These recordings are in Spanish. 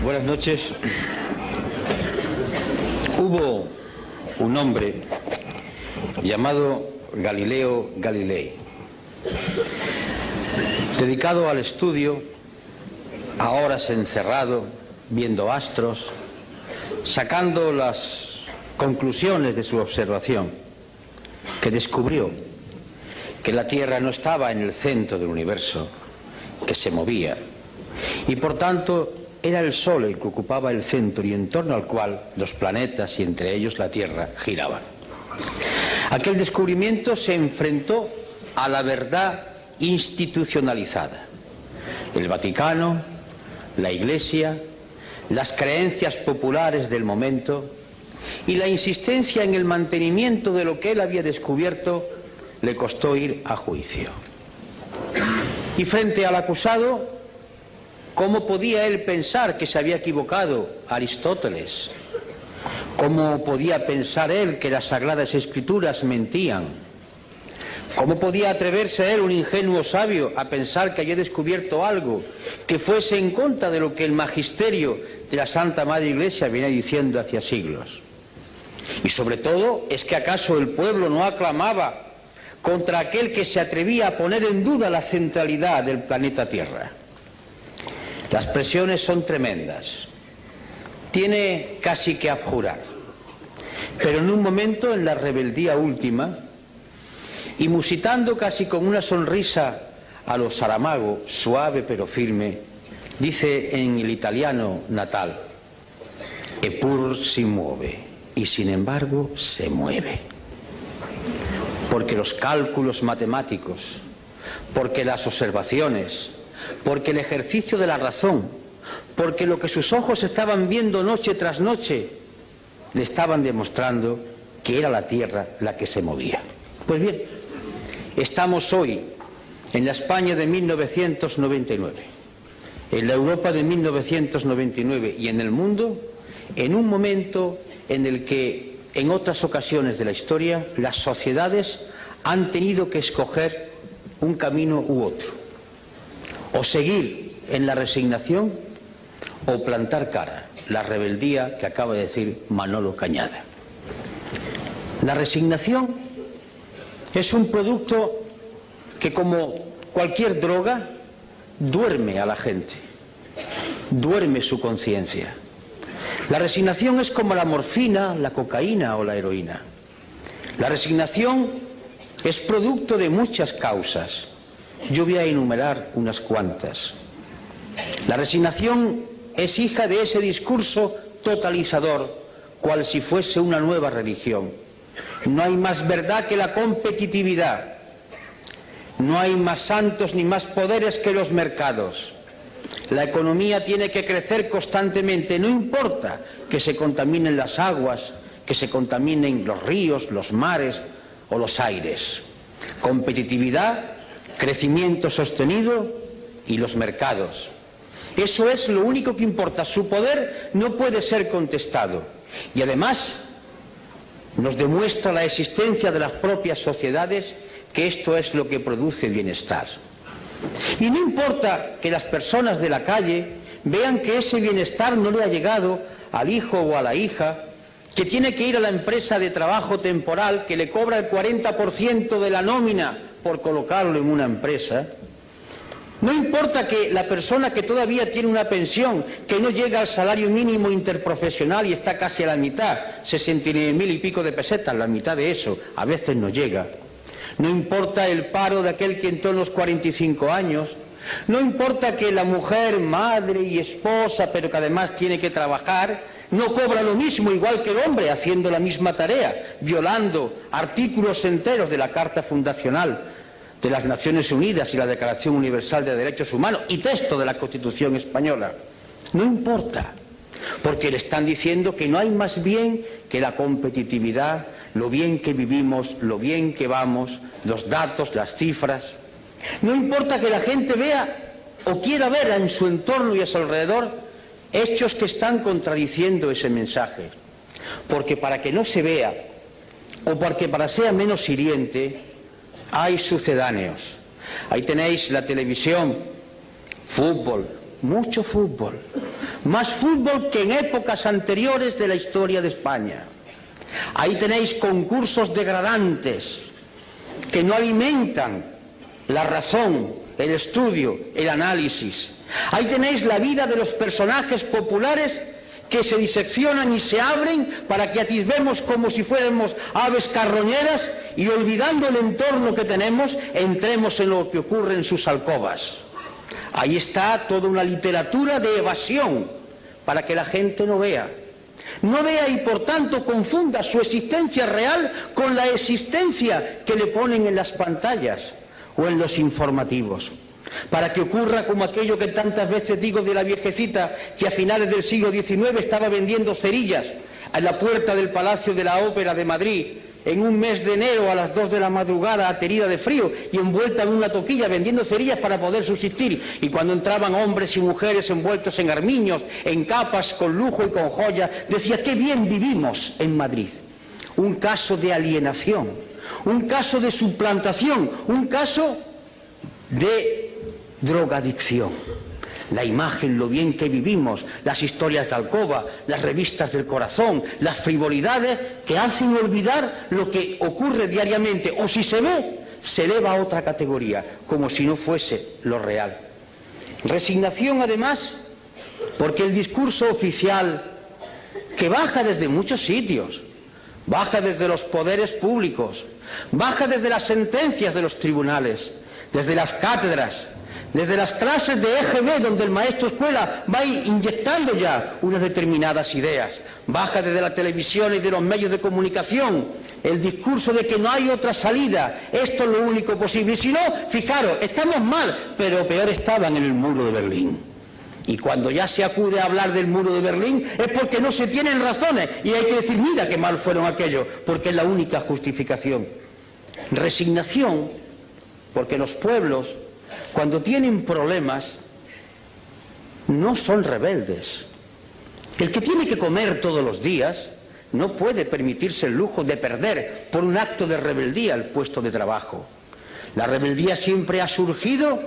Buenas noches. Hubo un hombre llamado Galileo Galilei, dedicado al estudio, a horas encerrado, viendo astros, sacando las conclusiones de su observación, que descubrió que la Tierra no estaba en el centro del universo, que se movía, y por tanto era el Sol el que ocupaba el centro y en torno al cual los planetas y entre ellos la Tierra giraban. Aquel descubrimiento se enfrentó a la verdad institucionalizada. El Vaticano, la Iglesia, las creencias populares del momento y la insistencia en el mantenimiento de lo que él había descubierto le costó ir a juicio. Y frente al acusado, ¿cómo podía él pensar que se había equivocado Aristóteles? ¿Cómo podía pensar él que las Sagradas Escrituras mentían? ¿Cómo podía atreverse él, un ingenuo sabio, a pensar que había descubierto algo que fuese en contra de lo que el magisterio de la Santa Madre Iglesia venía diciendo hacía siglos? Y sobre todo, ¿es que acaso el pueblo no aclamaba contra aquel que se atrevía a poner en duda la centralidad del planeta Tierra? Las presiones son tremendas. Tiene casi que abjurar. Pero en un momento, en la rebeldía última, y musitando casi con una sonrisa a lo Saramago, suave pero firme, dice en el italiano natal: "Eppur si muove", y sin embargo se mueve. Porque los cálculos matemáticos, porque las observaciones, porque el ejercicio de la razón, porque lo que sus ojos estaban viendo noche tras noche, le estaban demostrando que era la Tierra la que se movía. Pues bien, estamos hoy en la España de 1999, en la Europa de 1999 y en el mundo, en un momento en el que en otras ocasiones de la historia las sociedades han tenido que escoger un camino u otro, o seguir en la resignación o plantar cara, la rebeldía que acaba de decir Manolo Cañada. La resignación es un producto que, como cualquier droga, duerme a la gente, duerme su conciencia. La resignación es como la morfina, la cocaína o la heroína. La resignación es producto de muchas causas. Yo voy a enumerar unas cuantas. La resignación es hija de ese discurso totalizador, cual si fuese una nueva religión. No hay más verdad que la competitividad. No hay más santos ni más poderes que los mercados. La economía tiene que crecer constantemente, no importa que se contaminen las aguas, que se contaminen los ríos, los mares o los aires. Competitividad, crecimiento sostenido y los mercados. Eso es lo único que importa. Su poder no puede ser contestado. Y además nos demuestra la existencia de las propias sociedades que esto es lo que produce bienestar. Y no importa que las personas de la calle vean que ese bienestar no le ha llegado al hijo o a la hija, que tiene que ir a la empresa de trabajo temporal que le cobra el 40% de la nómina por colocarlo en una empresa. No importa que la persona que todavía tiene una pensión que no llega al salario mínimo interprofesional y está casi a la mitad, 69.000 y pico de pesetas, la mitad de eso, a veces no llega. No importa el paro de aquel que entró en los 45 años. No importa que la mujer, madre y esposa, pero que además tiene que trabajar, no cobra lo mismo igual que el hombre haciendo la misma tarea, violando artículos enteros de la Carta Fundacional de las Naciones Unidas y la Declaración Universal de Derechos Humanos y texto de la Constitución Española. No importa, porque le están diciendo que no hay más bien que la competitividad, lo bien que vivimos, lo bien que vamos, los datos, las cifras. No importa que la gente vea o quiera ver en su entorno y a su alrededor hechos que están contradiciendo ese mensaje. Porque para que no se vea, o porque para sea menos hiriente, hay sucedáneos. Ahí tenéis la televisión, fútbol, mucho fútbol. más fútbol que en épocas anteriores de la historia de España. Ahí tenéis concursos degradantes que no alimentan la razón, el estudio, el análisis. Ahí tenéis la vida de los personajes populares que se diseccionan y se abren para que atisbemos como si fuéramos aves carroñeras y, olvidando el entorno que tenemos, entremos en lo que ocurre en sus alcobas. Ahí está toda una literatura de evasión para que la gente no vea y por tanto confunda su existencia real con la existencia que le ponen en las pantallas o en los informativos, para que ocurra como aquello que tantas veces digo de la viejecita que a finales del siglo XIX estaba vendiendo cerillas a la puerta del Palacio de la Ópera de Madrid en un mes de enero a las 2 de la madrugada, aterida de frío y envuelta en una toquilla vendiendo cerillas para poder subsistir, y cuando entraban hombres y mujeres envueltos en armiños, en capas, con lujo y con joya, decía: qué bien vivimos en Madrid. Un caso de alienación, un caso de suplantación, un caso de drogadicción. La imagen, lo bien que vivimos, las historias de alcoba, las revistas del corazón, las frivolidades que hacen olvidar lo que ocurre diariamente, o si se ve, se eleva a otra categoría, como si no fuese lo real. Resignación, además, porque el discurso oficial, que baja desde muchos sitios, baja desde los poderes públicos, baja desde las sentencias de los tribunales, desde las cátedras, desde las clases de EGB, donde el maestro escuela va inyectando ya unas determinadas ideas, baja desde la televisión y de los medios de comunicación el discurso de que no hay otra salida, esto es lo único posible, y si no, fijaros, estamos mal, pero peor estaban en el muro de Berlín. Y cuando ya se acude a hablar del muro de Berlín es porque no se tienen razones, y hay que decir: mira qué mal fueron aquellos, porque es la única justificación. Resignación, porque los pueblos, cuando tienen problemas, no son rebeldes. El que tiene que comer todos los días no puede permitirse el lujo de perder por un acto de rebeldía el puesto de trabajo. La rebeldía siempre ha surgido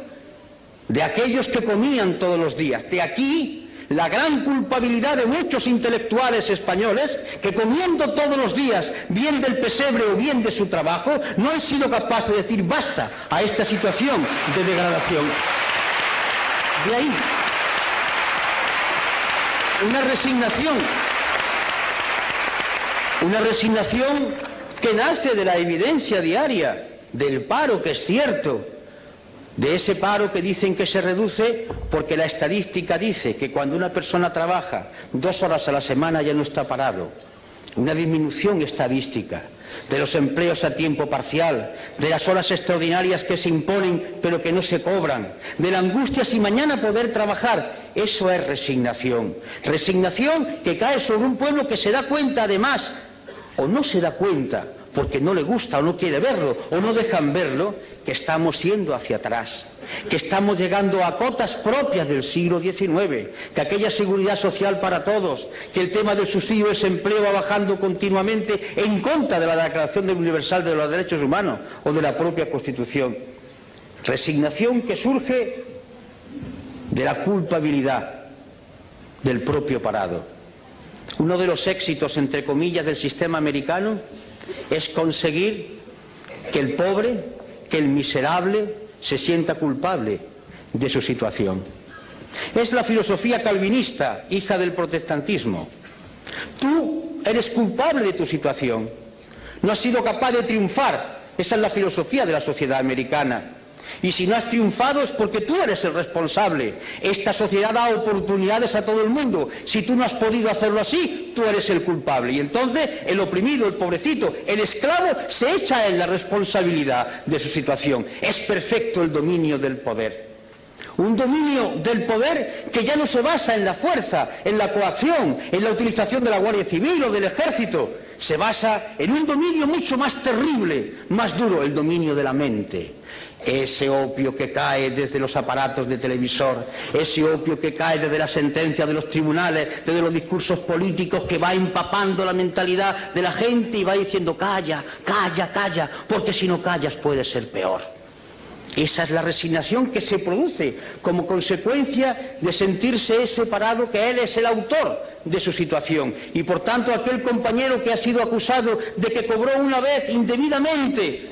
de aquellos que comían todos los días. De aquí la gran culpabilidad de muchos intelectuales españoles que, comiendo todos los días bien del pesebre o bien de su trabajo, no han sido capaces de decir basta a esta situación de degradación. De ahí una resignación que nace de la evidencia diaria del paro, que es cierto, de ese paro que dicen que se reduce porque la estadística dice que cuando una persona trabaja 2 horas a la semana ya no está parado. Una disminución estadística de los empleos a tiempo parcial, de las horas extraordinarias que se imponen pero que no se cobran, de la angustia si mañana poder trabajar. Eso es resignación. Resignación que cae sobre un pueblo que se da cuenta, además, o no se da cuenta porque no le gusta o no quiere verlo o no dejan verlo, que estamos yendo hacia atrás, que estamos llegando a cotas propias del siglo XIX, que aquella seguridad social para todos, que el tema del subsidio de desempleo va bajando continuamente en contra de la Declaración Universal de los Derechos Humanos o de la propia Constitución. Resignación que surge de la culpabilidad del propio parado. Uno de los éxitos, entre comillas, del sistema americano es conseguir que el pobre, que el miserable se sienta culpable de su situación. Es la filosofía calvinista, hija del protestantismo. Tú eres culpable de tu situación, no has sido capaz de triunfar. Esa es la filosofía de la sociedad americana. Y si no has triunfado es porque tú eres el responsable. Esta sociedad da oportunidades a todo el mundo. Si tú no has podido hacerlo así, tú eres el culpable. Y entonces el oprimido, el pobrecito, el esclavo se echa en la responsabilidad de su situación. Es perfecto el dominio del poder. Un dominio del poder que ya no se basa en la fuerza, en la coacción, en la utilización de la Guardia Civil o del Ejército. Se basa en un dominio mucho más terrible, más duro, el dominio de la mente. Ese opio que cae desde los aparatos de televisor, ese opio que cae desde la sentencia de los tribunales, desde los discursos políticos, que va empapando la mentalidad de la gente y va diciendo calla, calla, calla, porque si no callas puede ser peor. Esa es la resignación que se produce como consecuencia de sentirse separado, que él es el autor de su situación. Y por tanto aquel compañero que ha sido acusado de que cobró una vez indebidamente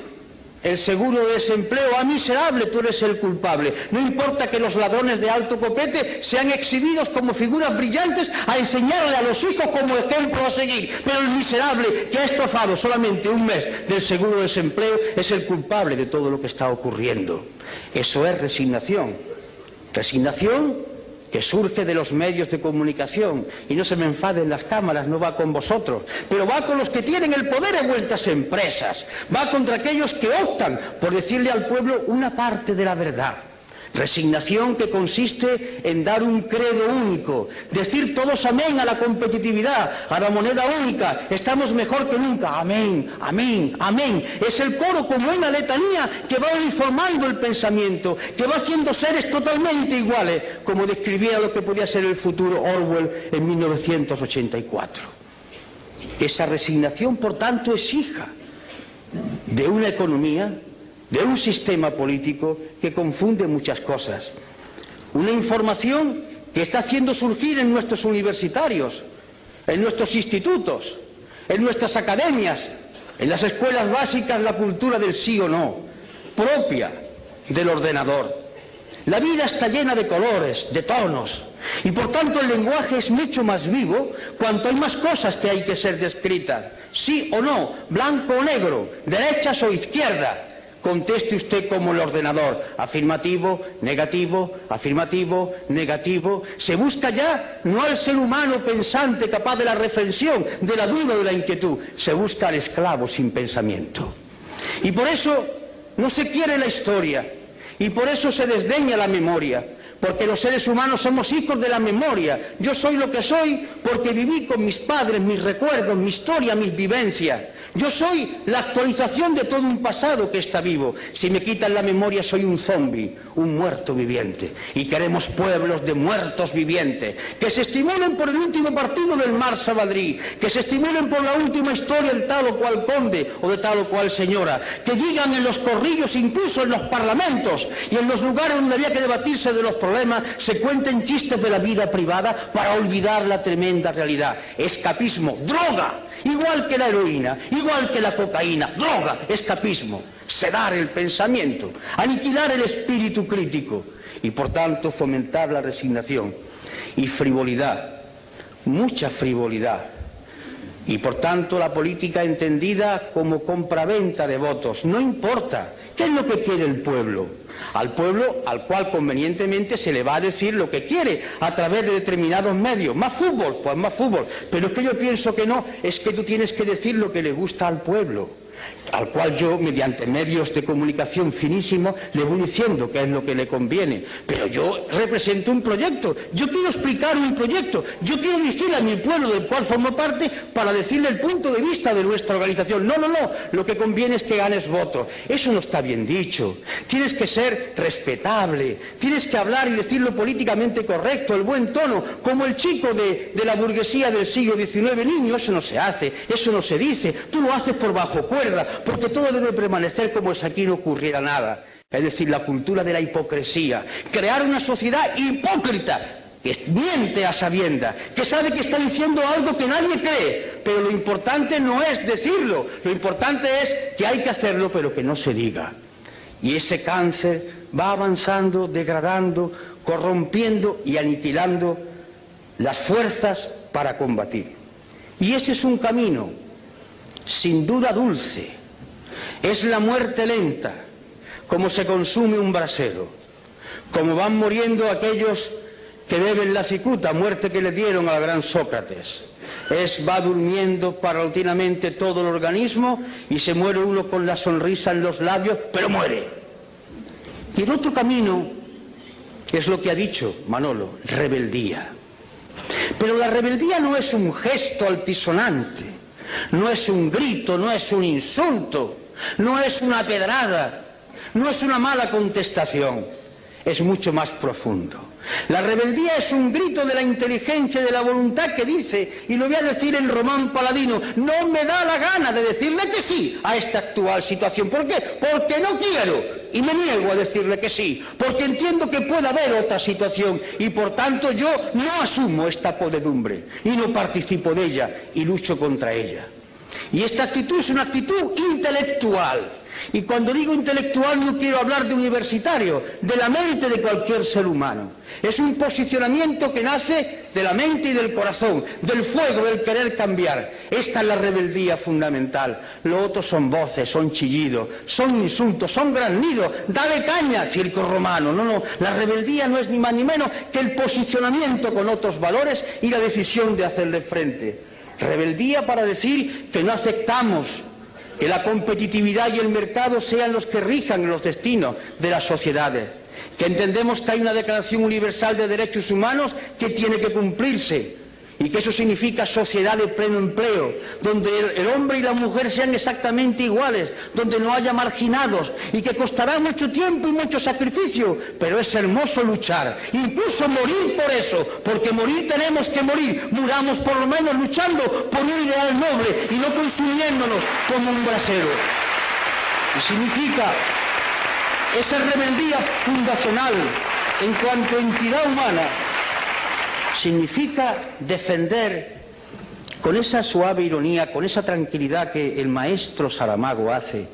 el seguro de desempleo, ¡ah, miserable, tú eres el culpable! No importa que los ladrones de alto copete sean exhibidos como figuras brillantes a enseñarle a los hijos como ejemplo a seguir, pero el miserable que ha estafado solamente un mes del seguro de desempleo es el culpable de todo lo que está ocurriendo. Eso es resignación. Resignación que surge de los medios de comunicación, y no se me enfaden las cámaras, no va con vosotros, pero va con los que tienen el poder en vuestras empresas, va contra aquellos que optan por decirle al pueblo una parte de la verdad. Resignación que consiste en dar un credo único, decir todos amén a la competitividad, a la moneda única, estamos mejor que nunca, amén, amén, amén. Es el coro como una letanía que va uniformando el pensamiento, que va haciendo seres totalmente iguales, como describía lo que podía ser el futuro Orwell en 1984. Esa resignación, por tanto, es hija de una economía, de un sistema político que confunde muchas cosas. Una información que está haciendo surgir en nuestros universitarios, en nuestros institutos, en nuestras academias, en las escuelas básicas, la cultura del sí o no, propia del ordenador. La vida está llena de colores, de tonos, y por tanto el lenguaje es mucho más vivo cuanto hay más cosas que hay que ser descritas. Sí o no, blanco o negro, derechas o izquierdas. Conteste usted como el ordenador, afirmativo, negativo, afirmativo, negativo. Se busca ya no al ser humano pensante capaz de la reflexión, de la duda o de la inquietud, se busca al esclavo sin pensamiento. Y por eso no se quiere la historia, y por eso se desdeña la memoria, porque los seres humanos somos hijos de la memoria. Yo soy lo que soy porque viví con mis padres, mis recuerdos, mi historia, mis vivencias. Yo soy la actualización de todo un pasado que está vivo. Si me quitan la memoria soy un zombi, un muerto viviente. Y queremos pueblos de muertos vivientes, que se estimulen por el último partido del Mars Madrid, que se estimulen por la última historia del tal o cual conde o de tal o cual señora, que digan en los corrillos, incluso en los parlamentos y en los lugares donde había que debatirse de los problemas, se cuenten chistes de la vida privada para olvidar la tremenda realidad. Escapismo, droga. Igual que la heroína, igual que la cocaína, droga, escapismo, sedar el pensamiento, aniquilar el espíritu crítico y por tanto fomentar la resignación y frivolidad, mucha frivolidad. Y por tanto la política entendida como compraventa de votos. No importa, ¿qué es lo que quiere el pueblo? Al pueblo al cual convenientemente se le va a decir lo que quiere a través de determinados medios. Más fútbol, pues más fútbol. Pero es que yo pienso que no, es que tú tienes que decir lo que le gusta al pueblo, al cual yo, mediante medios de comunicación finísimos, le voy diciendo qué es lo que le conviene. Pero yo represento un proyecto, yo quiero explicar un proyecto, yo quiero dirigir a mi pueblo del cual formo parte para decirle el punto de vista de nuestra organización. No, no, no, lo que conviene es que ganes votos. Eso no está bien dicho. Tienes que ser respetable, tienes que hablar y decirlo políticamente correcto, el buen tono, como el chico de la burguesía del siglo XIX. Niño, eso no se hace, eso no se dice, tú lo haces por bajo cuerda, porque todo debe permanecer como si aquí no ocurriera nada. Es decir, la cultura de la hipocresía, crear una sociedad hipócrita, que miente a sabiendas, que sabe que está diciendo algo que nadie cree, pero lo importante no es decirlo, lo importante es que hay que hacerlo, pero que no se diga. Y ese cáncer va avanzando, degradando, corrompiendo y aniquilando las fuerzas para combatir. Y ese es un camino, sin duda dulce, es la muerte lenta, como se consume un brasero, como van muriendo aquellos que beben la cicuta, muerte que le dieron al gran Sócrates. Va durmiendo paulatinamente todo el organismo y se muere uno con la sonrisa en los labios, pero muere. Y el otro camino es lo que ha dicho Manolo, rebeldía. Pero la rebeldía no es un gesto altisonante, no es un grito, no es un insulto, no es una pedrada, no es una mala contestación, es mucho más profundo. La rebeldía es un grito de la inteligencia y de la voluntad que dice, y lo voy a decir en Román Paladino, no me da la gana de decirle que sí a esta actual situación. ¿Por qué? Porque no quiero. y me niego a decirle que sí, porque entiendo que puede haber otra situación y por tanto yo no asumo esta podedumbre y no participo de ella y lucho contra ella. Y esta actitud es una actitud intelectual. Y cuando digo intelectual no quiero hablar de universitario, de la mente de cualquier ser humano. Es un posicionamiento que nace de la mente y del corazón, del fuego, del querer cambiar. Esta es la rebeldía fundamental. Lo otro son voces, son chillidos, son insultos, son graznidos. Dale caña, circo romano. No, la rebeldía no es ni más ni menos que el posicionamiento con otros valores y la decisión de hacerle frente. Rebeldía para decir que no aceptamos que la competitividad y el mercado sean los que rijan los destinos de las sociedades, que entendemos que hay una Declaración Universal de Derechos Humanos que tiene que cumplirse y que eso significa sociedad de pleno empleo, donde el hombre y la mujer sean exactamente iguales, donde no haya marginados y que costará mucho tiempo y mucho sacrificio, pero es hermoso luchar, incluso morir por eso, porque morir tenemos que morir, muramos por lo menos luchando por un ideal noble y no consumiéndonos como un brasero. Y significa esa rebeldía fundacional en cuanto a entidad humana, significa defender con esa suave ironía, con esa tranquilidad que el maestro Saramago hace,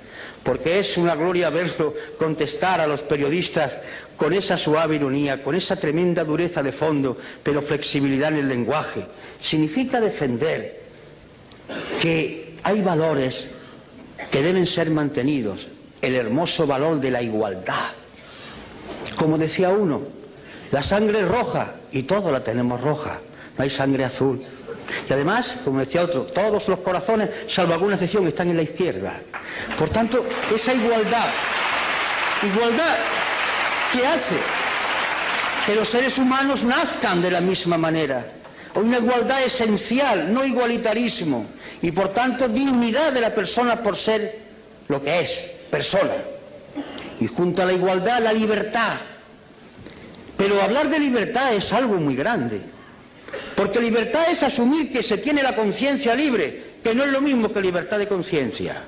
porque es una gloria verlo contestar a los periodistas con esa suave ironía, con esa tremenda dureza de fondo, pero flexibilidad en el lenguaje. Significa defender que hay valores que deben ser mantenidos, el hermoso valor de la igualdad. Como decía uno, la sangre es roja y todos la tenemos roja, no hay sangre azul. Y además, como decía otro, todos los corazones, salvo alguna excepción, están en la izquierda. Por tanto, esa igualdad que hace que los seres humanos nazcan de la misma manera. Una igualdad esencial, no igualitarismo, y por tanto dignidad de la persona por ser lo que es, persona. Y junto a la igualdad, la libertad. Pero hablar de libertad es algo muy grande, porque libertad es asumir que se tiene la conciencia libre, que no es lo mismo que libertad de conciencia.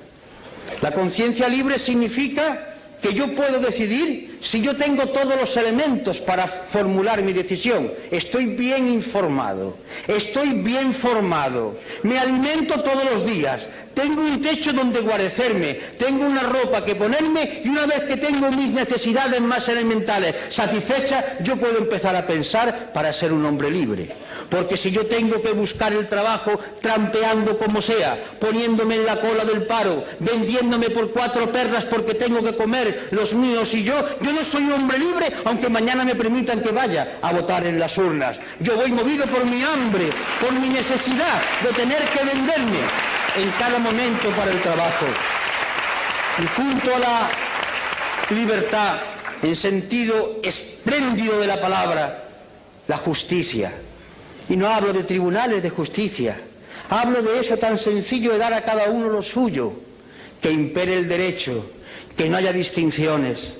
La conciencia libre significa que yo puedo decidir si yo tengo todos los elementos para formular mi decisión. Estoy bien informado, estoy bien formado, me alimento todos los días, tengo un techo donde guarecerme, tengo una ropa que ponerme y una vez que tengo mis necesidades más elementales satisfechas, yo puedo empezar a pensar para ser un hombre libre. Porque si yo tengo que buscar el trabajo trampeando como sea, poniéndome en la cola del paro, vendiéndome por 4 perlas porque tengo que comer los míos y yo no soy un hombre libre, aunque mañana me permitan que vaya a votar en las urnas. Yo voy movido por mi hambre, por mi necesidad de tener que venderme en cada momento para el trabajo. Y junto a la libertad, en sentido espléndido de la palabra, la justicia. Y no hablo de tribunales de justicia, hablo de eso tan sencillo de dar a cada uno lo suyo, que impere el derecho, que no haya distinciones,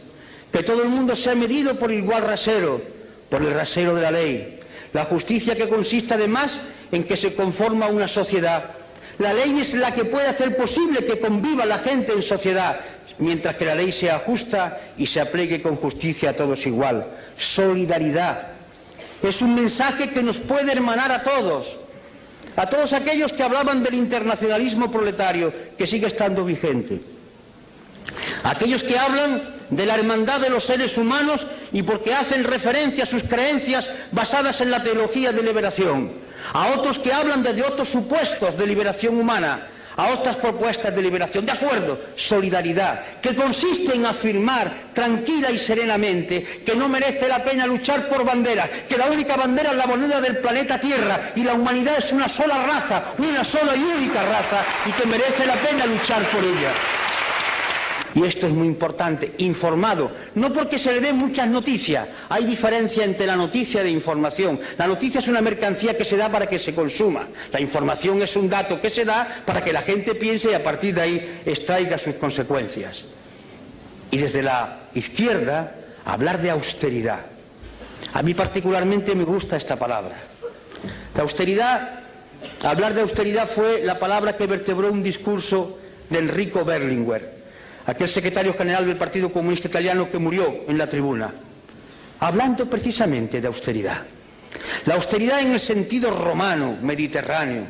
que todo el mundo sea medido por igual rasero, por el rasero de la ley. La justicia que consiste además en que se conforma una sociedad. La ley es la que puede hacer posible que conviva la gente en sociedad, mientras que la ley sea justa y se aplique con justicia a todos igual. Solidaridad. Es un mensaje que nos puede hermanar a todos aquellos que hablaban del internacionalismo proletario, que sigue estando vigente, aquellos que hablan de la hermandad de los seres humanos y porque hacen referencia a sus creencias basadas en la teología de liberación, a otros que hablan desde otros supuestos de liberación humana, a otras propuestas de liberación. De acuerdo, solidaridad, que consiste en afirmar tranquila y serenamente que no merece la pena luchar por banderas, que la única bandera es la moneda del planeta Tierra y la humanidad es una sola raza, una sola y única raza, y que merece la pena luchar por ella. Y esto es muy importante, informado, no porque se le den muchas noticias, hay diferencia entre la noticia y la información. La noticia es una mercancía que se da para que se consuma, la información es un dato que se da para que la gente piense y a partir de ahí extraiga sus consecuencias. Y desde la izquierda, hablar de austeridad. A mí particularmente me gusta esta palabra. La austeridad, hablar de austeridad fue la palabra que vertebró un discurso de Enrico Berlinguer. aquel secretario general del Partido Comunista Italiano que murió en la tribuna, hablando precisamente de austeridad. La austeridad en el sentido romano, mediterráneo.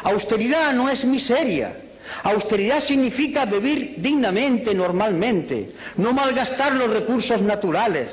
Austeridad no es miseria. Austeridad significa vivir dignamente, normalmente, no malgastar los recursos naturales,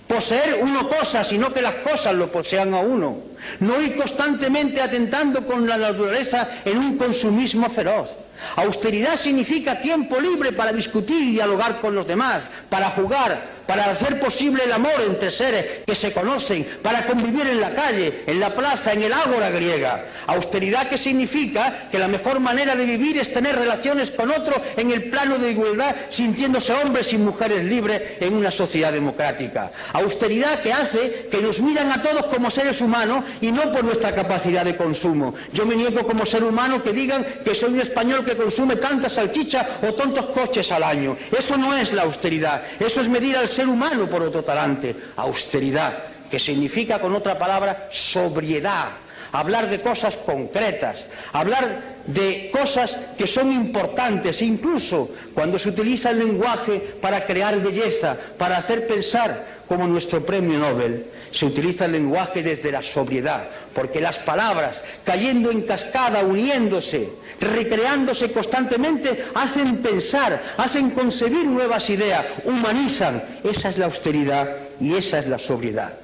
poseer uno cosas, sino que las cosas lo posean a uno, no ir constantemente atentando con la naturaleza en un consumismo feroz. Austeridad significa tiempo libre para discutir y dialogar con los demás, para jugar, para hacer posible el amor entre seres que se conocen, para convivir en la calle, en la plaza, en el ágora griega. Austeridad que significa que la mejor manera de vivir es tener relaciones con otro en el plano de igualdad, sintiéndose hombres y mujeres libres en una sociedad democrática. Austeridad que hace que nos miran a todos como seres humanos y no por nuestra capacidad de consumo. Yo me niego como ser humano que digan que soy un español que consume tantas salchichas o tantos coches al año. Eso no es la austeridad, eso es medir al ser humano por otro talante. Austeridad, que significa con otra palabra sobriedad, hablar de cosas concretas, hablar de cosas que son importantes, incluso cuando se utiliza el lenguaje para crear belleza, para hacer pensar, como nuestro premio Nobel, se utiliza el lenguaje desde la sobriedad, porque las palabras, cayendo en cascada, uniéndose, recreándose constantemente, hacen pensar, hacen concebir nuevas ideas, humanizan. Esa es la austeridad y esa es la sobriedad.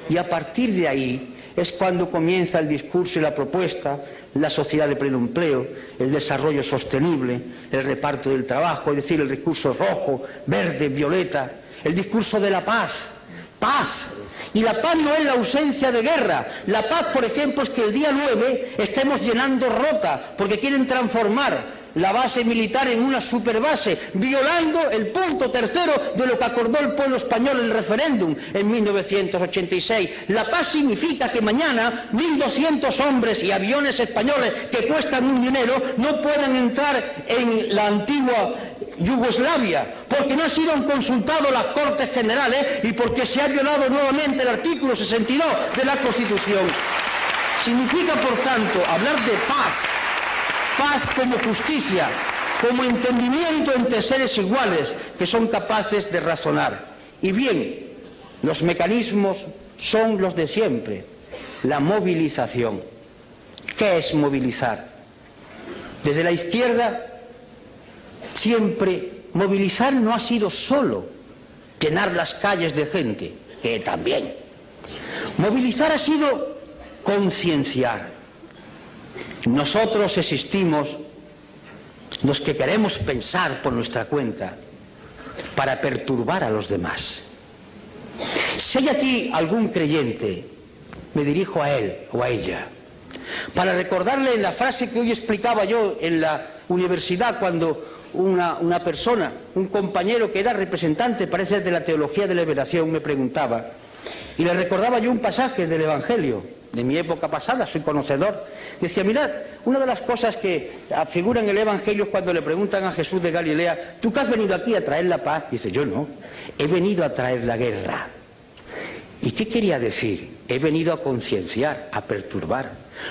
Y a partir de ahí es cuando comienza el discurso y la propuesta, la sociedad de pleno empleo, el desarrollo sostenible, el reparto del trabajo, es decir, el discurso rojo, verde, violeta, el discurso de la paz. Paz. Y la paz no es la ausencia de guerra. La paz, por ejemplo, es que el día 9 estemos llenando Rota, porque quieren transformar la base militar en una superbase, violando el punto tercero de lo que acordó el pueblo español en el referéndum en 1986. La paz significa que mañana 1.200 hombres y aviones españoles que cuestan un dinero no puedan entrar en la antigua Yugoslavia, porque no han sido consultados las Cortes Generales y porque se ha violado nuevamente el artículo 62 de la Constitución. Significa, por tanto, hablar de paz, paz como justicia, como entendimiento entre seres iguales que son capaces de razonar. Y bien, los mecanismos son los de siempre. La movilización. ¿Qué es movilizar? Desde la izquierda, siempre movilizar no ha sido solo llenar las calles de gente, que también. Movilizar ha sido concienciar. Nosotros existimos, los que queremos pensar por nuestra cuenta, para perturbar a los demás. Si hay aquí algún creyente, me dirijo a él o a ella, para recordarle la frase que hoy explicaba yo en la universidad cuando una persona, un compañero que era representante, parece, de la teología de la liberación, me preguntaba, y le recordaba yo un pasaje del Evangelio, de mi época pasada, soy conocedor. Decía, mirad, una de las cosas que figura en el Evangelio es cuando le preguntan a Jesús de Galilea, ¿tú que has venido aquí a traer la paz? Dice, yo no, he venido a traer la guerra. ¿Y qué quería decir? He venido a concienciar, a perturbar.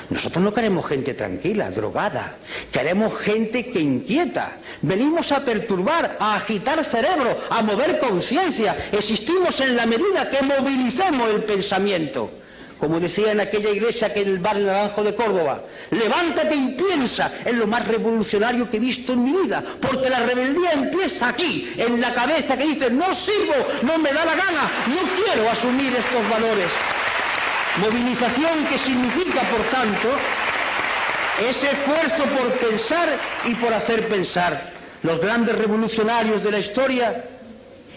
Nosotros no queremos gente tranquila, drogada, queremos gente que inquieta. Venimos a perturbar, a agitar cerebro, a mover conciencia. Existimos en la medida que movilicemos el pensamiento. Como decía en aquella iglesia que en el barrio Naranjo de Córdoba, levántate y piensa, es lo más revolucionario que he visto en mi vida, porque la rebeldía empieza aquí, en la cabeza que dice, no sirvo, no me da la gana, no quiero asumir estos valores. Movilización que significa, por tanto, ese esfuerzo por pensar y por hacer pensar. Los grandes revolucionarios de la historia,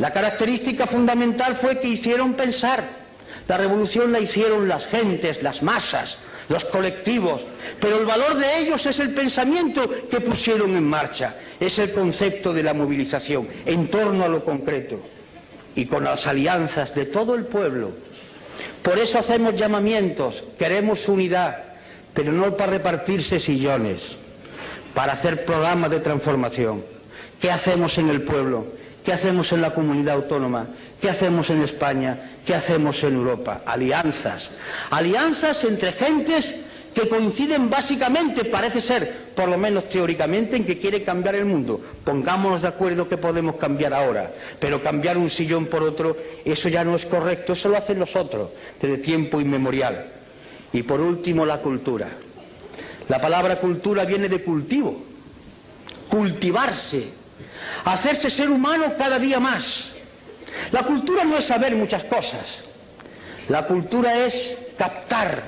la característica fundamental fue que hicieron pensar. La revolución la hicieron las gentes, las masas, los colectivos, pero el valor de ellos es el pensamiento que pusieron en marcha, es el concepto de la movilización en torno a lo concreto y con las alianzas de todo el pueblo. Por eso hacemos llamamientos, queremos unidad, pero no para repartirse sillones, para hacer programas de transformación. ¿Qué hacemos en el pueblo? ¿Qué hacemos en la comunidad autónoma? ¿Qué hacemos en España? ¿Qué hacemos en Europa? Alianzas. Alianzas entre gentes que coinciden básicamente, parece ser, por lo menos teóricamente, en que quiere cambiar el mundo. Pongámonos de acuerdo que podemos cambiar ahora, pero cambiar un sillón por otro, eso ya no es correcto, eso lo hacen los otros, desde tiempo inmemorial. Y por último, la cultura. La palabra cultura viene de cultivo, cultivarse, hacerse ser humano cada día más. La cultura no es saber muchas cosas, la cultura es captar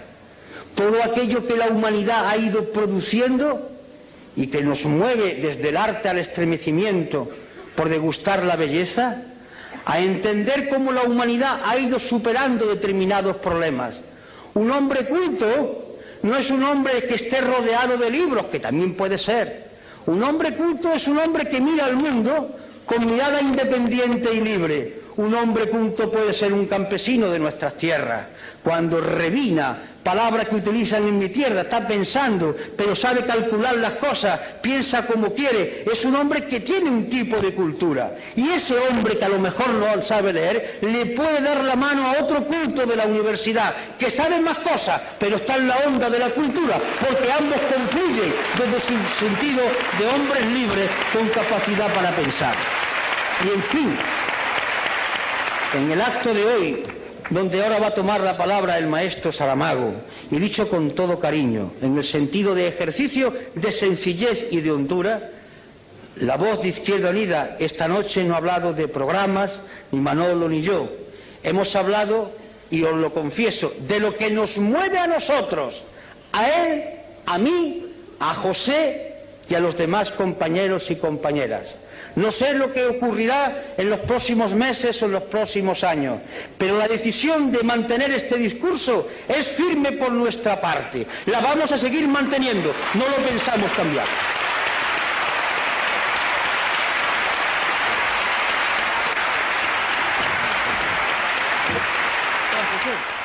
todo aquello que la humanidad ha ido produciendo y que nos mueve desde el arte al estremecimiento por degustar la belleza, a entender cómo la humanidad ha ido superando determinados problemas. Un hombre culto no es un hombre que esté rodeado de libros, que también puede ser. Un hombre culto es un hombre que mira al mundo con mirada independiente y libre. Un hombre culto puede ser un campesino de nuestras tierras. Cuando revina, palabra que utilizan en mi tierra, está pensando, pero sabe calcular las cosas, piensa como quiere, es un hombre que tiene un tipo de cultura. Y ese hombre que a lo mejor no sabe leer, le puede dar la mano a otro culto de la universidad, que sabe más cosas, pero está en la onda de la cultura, porque ambos confluyen desde su sentido de hombres libres con capacidad para pensar. Y en fin, en el acto de hoy, donde ahora va a tomar la palabra el maestro Saramago, y dicho con todo cariño, en el sentido de ejercicio de sencillez y de hondura, la voz de Izquierda Unida esta noche no ha hablado de programas, ni Manolo ni yo. Hemos hablado, y os lo confieso, de lo que nos mueve a nosotros, a él, a mí, a José y a los demás compañeros y compañeras. No sé lo que ocurrirá en los próximos meses o en los próximos años, pero la decisión de mantener este discurso es firme por nuestra parte. La vamos a seguir manteniendo, no lo pensamos cambiar. Gracias.